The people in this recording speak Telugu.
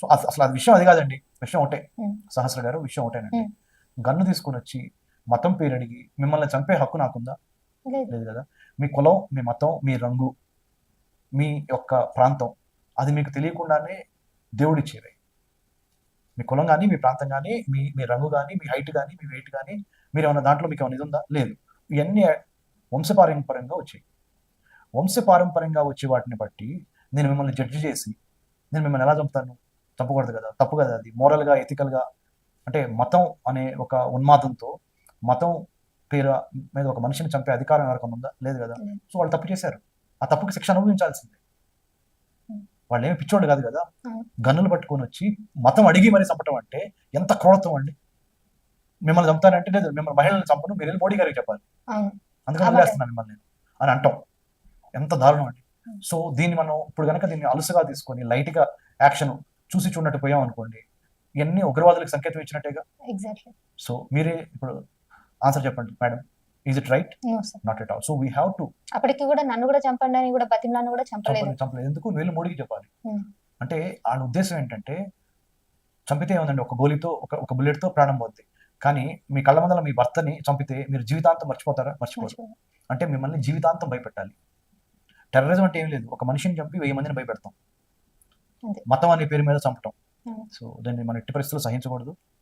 సో అసలు అది విషయం అది కాదండి. విషయం ఒకటే. ఉమ్, సహస్ర గారు విషయం ఒకటేనండి. ఉమ్, గన్ను తీసుకొని వచ్చి మతం పేరు అడిగి మిమ్మల్ని చంపే హక్కు నాకుందా? లేదు. లేదు కదా. మీ కులం, మీ మతం, మీ రంగు, మీ యొక్క ప్రాంతం అది మీకు తెలియకుండానే దేవుడిచ్చేవి. మీ కులం కానీ, మీ ప్రాంతం కానీ, మీ మీ రంగు కానీ, మీ హైట్ కానీ, మీ వెయిట్ కానీ, మీరు ఏమన్నా దాంట్లో మీకు ఏమైనా ఇది ఉందా? లేదు. ఇవన్నీ వంశపారంపర్యంగా వచ్చాయి. వంశపారంపర్యంగా వచ్చే వాటిని బట్టి నేను మిమ్మల్ని జడ్జి చేసి నేను మిమ్మల్ని ఎలా చంపుతాను? చంపకూడదు కదా, తప్పు కదా అది. మోరల్గా, ఎథికల్గా, అంటే మతం అనే ఒక ఉన్మాదంతో మతం పేరు మీద ఒక మనిషిని చంపే అధికారం ఎవరికైనా ఉందా? లేదు కదా. లేదు. సో వాళ్ళు తప్పు చేశారు, ఆ తప్పుకి శిక్ష అనుభవించాల్సిందే. ఉమ్, వాళ్ళు ఏమి పిచ్చోడు కాదు కదా. అవును. గన్నులు పట్టుకొని వచ్చి మతం అడిగి మరీ చంపటం అంటే ఎంత క్రూరత్వం అండి. మిమ్మల్ని చంపుతారంటే లేదు, మిమ్మల్ని మహిళలను చంపను, మీరు వెళ్ళి మోడీ గారికి చెప్పాలి, అవును. అందుకని ఆ మాట. వదిలేస్తున్నాను మిమ్మల్ని నేను అని అంటాం. ఎంత దారుణం అండి. ఉమ్, సో దీన్ని మనం ఇప్పుడు కనుక దీన్ని అలుసుగా తీసుకొని లైట్గా యాక్షన్ చూసి చూడనట్టు పోయాం అనుకోండి, ఇవన్నీ ఉగ్రవాదులకు సంకేతం ఇచ్చినట్టేగా. ఎగ్జాక్ట్లీ. సో మీరే ఇప్పుడు ఆన్సర్ చెప్పండి madam. Is it right? No sir. Not at all. So we have to అప్పటికి కూడా నన్ను కూడా చంపండి అని కూడా బతిమలాన్ని కూడా చంపలేదు. చంపలేదు. ఎందుకు? వీళ్ళు మోడీకి చెప్పాలి. ఉమ్, అంటే వాళ్ళ ఉద్దేశం ఏంటంటే చంపితే ఏముందండి, ఒక గోలీతో ఒక బుల్లెట్తో ప్రాణం పోద్ది. కానీ మీ కళ్ళ ముందర మీ భర్తని చంపితే మీరు జీవితాంతం మర్చిపోతారా? మర్చిపోరు. మర్చిపోయాను. అంటే మిమ్మల్ని జీవితాంతం భయపెట్టాలి. టెర్రరిజం అంటే ఏం లేదు, ఒక మనిషిని చంపి 1000 మందిని భయపెడతాం. అంతే. మతం అనే పేరు మీద చంపటం. ఉమ్. సో దాన్ని మనం ఎట్టి పరిస్థితుల్లో సహించకూడదు.